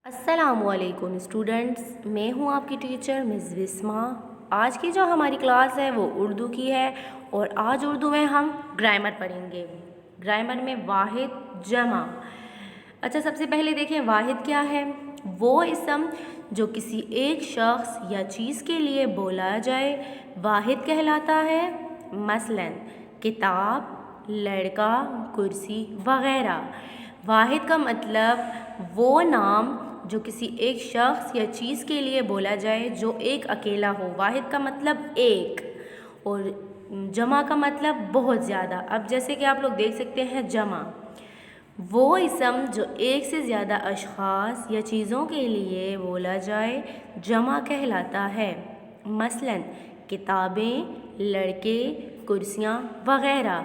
السلام علیکم اسٹوڈنٹس، میں ہوں آپ کی ٹیچر مس وسما۔ آج کی جو ہماری کلاس ہے وہ اردو کی ہے اور آج اردو میں ہم گرامر پڑھیں گے۔ گرامر میں واحد، جمع۔ اچھا، سب سے پہلے دیکھیں واحد کیا ہے۔ وہ اسم جو کسی ایک شخص یا چیز کے لیے بولا جائے واحد کہلاتا ہے۔ مثلاً کتاب، لڑکا، کرسی وغیرہ۔ واحد کا مطلب وہ نام جو کسی ایک شخص یا چیز کے لیے بولا جائے جو ایک اکیلا ہو۔ واحد کا مطلب ایک اور جمع کا مطلب بہت زیادہ۔ اب جیسے کہ آپ لوگ دیکھ سکتے ہیں جمع، وہ اسم جو ایک سے زیادہ اشخاص یا چیزوں کے لیے بولا جائے جمع کہلاتا ہے۔ مثلاً کتابیں، لڑکے، کرسیاں وغیرہ۔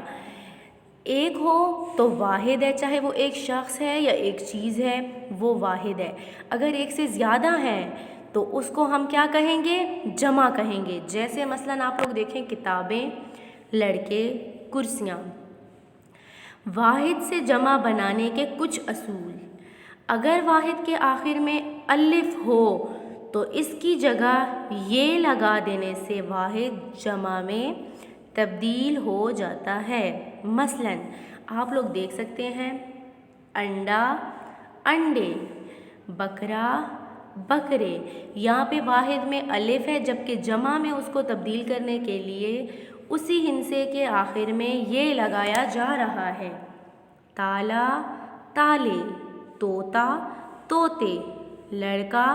ایک ہو تو واحد ہے، چاہے وہ ایک شخص ہے یا ایک چیز ہے، وہ واحد ہے۔ اگر ایک سے زیادہ ہیں تو اس کو ہم کیا کہیں گے؟ جمع کہیں گے۔ جیسے مثلاً آپ لوگ دیکھیں کتابیں، لڑکے، کرسیاں۔ واحد سے جمع بنانے کے کچھ اصول۔ اگر واحد کے آخر میں الف ہو تو اس کی جگہ یہ لگا دینے سے واحد جمع میں تبدیل ہو جاتا ہے۔ مثلاً آپ لوگ دیکھ سکتے ہیں انڈا، انڈے، بکرا، بکرے۔ یہاں پہ واحد میں الف ہے جبکہ جمع میں اس کو تبدیل کرنے کے لیے اسی ہندسے کے آخر میں یہ لگایا جا رہا ہے۔ تالا، تالے، طوطا، طوطے، لڑکا،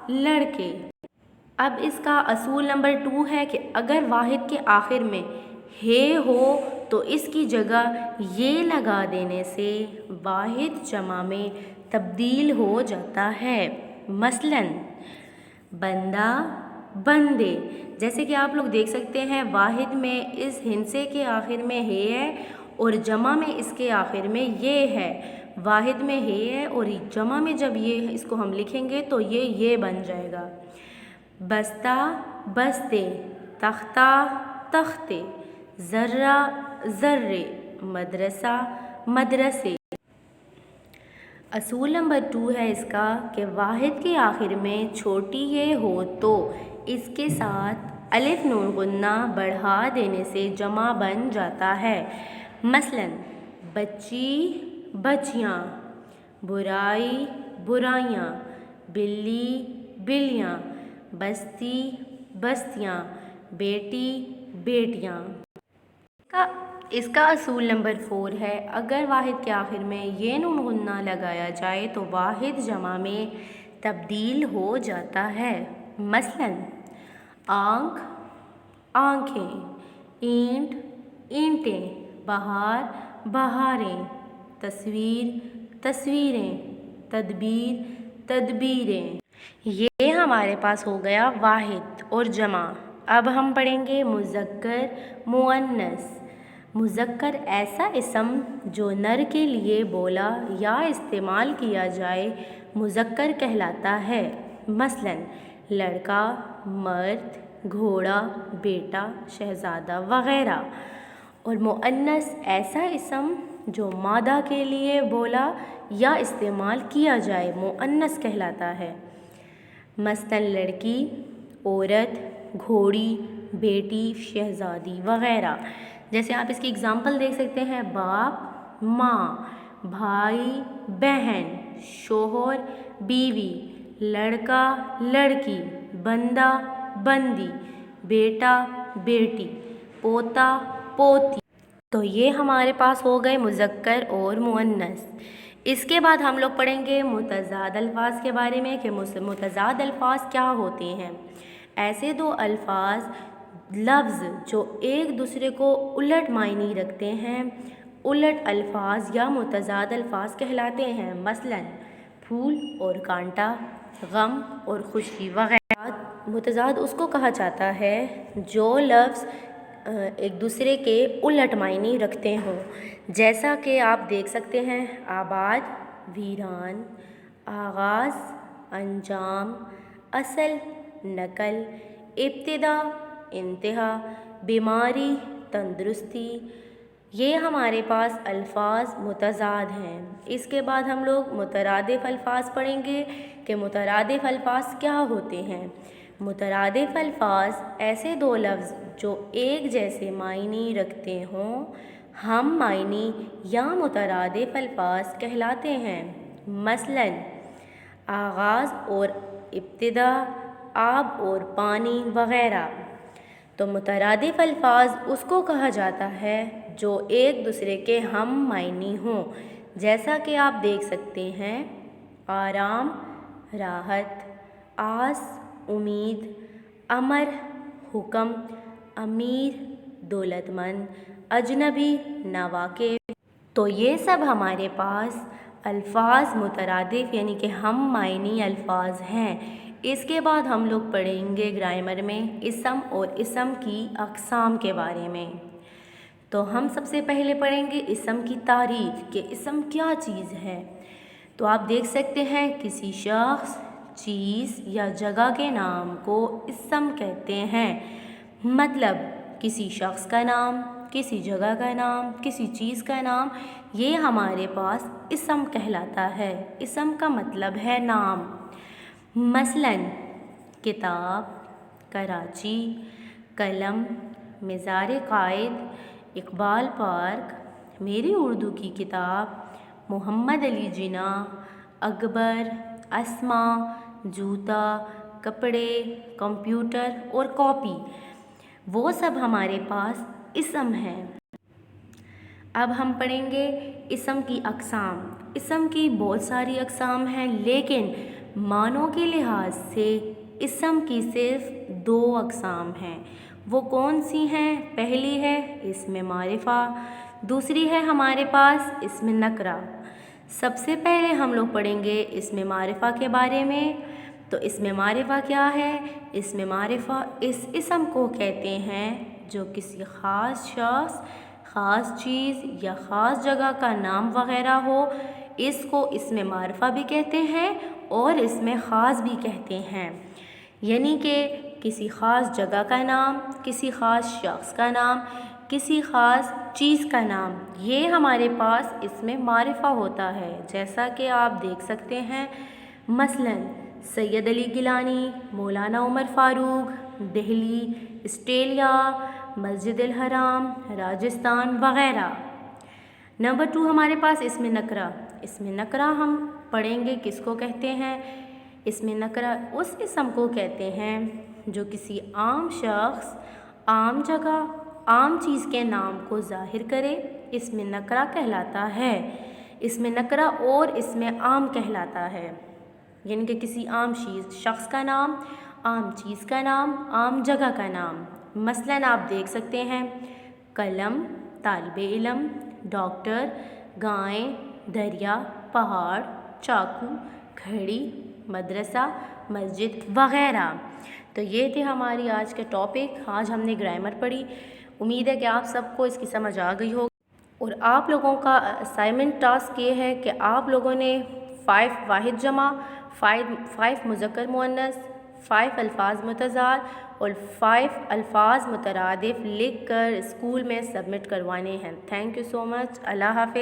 لڑکے۔ اب اس کا اصول نمبر 2 ہے کہ اگر واحد کے آخر میں ہے ہو تو اس کی جگہ یہ لگا دینے سے واحد جمع میں تبدیل ہو جاتا ہے۔ مثلاً بندہ، بندے۔ جیسے کہ آپ لوگ دیکھ سکتے ہیں واحد میں اس ہندسے کے آخر میں ہے اور جمع میں اس کے آخر میں یہ ہے۔ واحد میں ہے اور جمع میں جب یہ اس کو ہم لکھیں گے تو یہ بن جائے گا۔ بستہ، بستے، تختہ، تختے، ذرہ، ذرے، مدرسہ، مدرسے۔ اصول نمبر 2 ہے اس کا کہ واحد کے آخر میں چھوٹی یہ ہو تو اس کے ساتھ الف نون غنہ بڑھا دینے سے جمع بن جاتا ہے۔ مثلاً بچی، بچیاں، برائی، برائیاں، بلی، بلیاں، بستی، بستیاں، بیٹی، بیٹیاں۔ اس کا اصول نمبر 4 ہے اگر واحد کے آخر میں یہ نون غنہ لگایا جائے تو واحد جمع میں تبدیل ہو جاتا ہے۔ مثلاً آنکھ، آنکھیں، اینٹ، اینٹیں، بہار، بہاریں، تصویر، تصویریں، تدبیر، تدبیریں۔ یہ ہمارے پاس ہو گیا واحد اور جمع۔ اب ہم پڑھیں گے مذکر، مؤنث۔ مذکر ایسا اسم جو نر کے لیے بولا یا استعمال کیا جائے مذکر کہلاتا ہے۔ مثلاً لڑکا، مرد، گھوڑا، بیٹا، شہزادہ وغیرہ۔ اور مؤنث ایسا اسم جو مادہ کے لیے بولا یا استعمال کیا جائے مؤنث کہلاتا ہے۔ مثلاً لڑکی، عورت، گھوڑی، بیٹی، شہزادی وغیرہ۔ جیسے آپ اس کی اگزامپل دیکھ سکتے ہیں باپ، ماں، بھائی، بہن، شوہر، بیوی، لڑکا، لڑکی، بندہ، بندی، بیٹا، بیٹی، پوتا، پوتی۔ تو یہ ہمارے پاس ہو گئے مذکر اور مؤنث۔ اس کے بعد ہم لوگ پڑھیں گے متضاد الفاظ کے بارے میں کہ متضاد الفاظ کیا ہوتے ہیں۔ ایسے دو الفاظ، لفظ جو ایک دوسرے کو الٹ معنی رکھتے ہیں، الٹ الفاظ یا متضاد الفاظ کہلاتے ہیں۔ مثلاً پھول اور کانٹا، غم اور خوشی وغیرہ۔ متضاد اس کو کہا جاتا ہے جو لفظ ایک دوسرے کے الٹ معنی رکھتے ہوں۔ جیسا کہ آپ دیکھ سکتے ہیں آباد، ویران، آغاز، انجام، اصل، نقل، ابتدا، انتہا، بیماری، تندرستی، یہ ہمارے پاس الفاظ متضاد ہیں۔ اس کے بعد ہم لوگ مترادف الفاظ پڑھیں گے کہ مترادف الفاظ کیا ہوتے ہیں۔ مترادف الفاظ ایسے دو لفظ جو ایک جیسے معنی رکھتے ہوں ہم معنی یا مترادف الفاظ کہلاتے ہیں۔ مثلاً آغاز اور ابتدا، آب اور پانی وغیرہ۔ تو مترادف الفاظ اس کو کہا جاتا ہے جو ایک دوسرے کے ہم معنی ہوں، جیسا کہ آپ دیکھ سکتے ہیں آرام، راحت، آس، امید، امر، حکم، امیر، دولت مند، اجنبی، ناواقف۔ تو یہ سب ہمارے پاس الفاظ مترادف یعنی کہ ہم معنی الفاظ ہیں۔ اس کے بعد ہم لوگ پڑھیں گے گرامر میں اسم اور اسم کی اقسام کے بارے میں۔ تو ہم سب سے پہلے پڑھیں گے اسم کی تعریف کہ اسم کیا چیز ہے۔ تو آپ دیکھ سکتے ہیں کسی شخص، چیز یا جگہ کے نام کو اسم کہتے ہیں۔ مطلب کسی شخص کا نام، کسی جگہ کا نام، کسی چیز کا نام، یہ ہمارے پاس اسم کہلاتا ہے۔ اسم کا مطلب ہے نام۔ مثلاً کتاب، کراچی، قلم، مزار قائد، اقبال پارک، میری اردو کی کتاب، محمد علی جناح، اکبر، اسماء، جوتا، کپڑے، کمپیوٹر اور کاپی، وہ سب ہمارے پاس اسم ہیں۔ اب ہم پڑھیں گے اسم کی اقسام۔ اسم کی بہت ساری اقسام ہیں لیکن معنوں کے لحاظ سے اسم کی صرف دو اقسام ہیں۔ وہ کون سی ہیں؟ پہلی ہے اسم معرفہ، دوسری ہے ہمارے پاس اسم نکرہ۔ سب سے پہلے ہم لوگ پڑھیں گے اسم معرفہ کے بارے میں۔ تو اسم معرفہ کیا ہے؟ اسم معرفہ اس اسم کو کہتے ہیں جو کسی خاص شخص، خاص چیز یا خاص جگہ کا نام وغیرہ ہو، اس کو اسم معرفہ بھی کہتے ہیں اور اسم خاص بھی کہتے ہیں۔ یعنی کہ کسی خاص جگہ کا نام، کسی خاص شخص کا نام، کسی خاص چیز کا نام، یہ ہمارے پاس اسم معرفہ ہوتا ہے، جیسا کہ آپ دیکھ سکتے ہیں۔ مثلاً سید علی گیلانی، مولانا عمر فاروق، دہلی، آسٹریلیا، مسجد الحرام، راجستھان وغیرہ۔ نمبر 2 ہمارے پاس اسم نکرہ۔ اسم نکرہ ہم پڑھیں گے کس کو کہتے ہیں؟ اسم نکرہ اس اسم کو کہتے ہیں جو کسی عام شخص، عام جگہ، عام چیز کے نام کو ظاہر کرے، اسم نکرہ کہلاتا ہے۔ اسم نکرہ اور اسم عام کہلاتا ہے، یعنی کہ کسی عام شخص کا نام، عام چیز کا نام، عام جگہ کا نام۔ مثلاً آپ دیکھ سکتے ہیں قلم، طالب علم، ڈاکٹر، گائے، دریا، پہاڑ، چاقو، گھڑی، مدرسہ، مسجد وغیرہ۔ تو یہ تھے ہماری آج کے ٹاپک۔ آج ہم نے گرامر پڑھی۔ امید ہے کہ آپ سب کو اس کی سمجھ آ گئی ہوگی، اور آپ لوگوں کا اسائنمنٹ ٹاسک یہ ہے کہ آپ لوگوں نے 5 واحد جمع، 5 مذکر مؤنث، 5 الفاظ متضاد اور 5 الفاظ مترادف لکھ کر اسکول میں سبمٹ کروانے ہیں۔ تھینک یو سو مچ۔ اللہ حافظ۔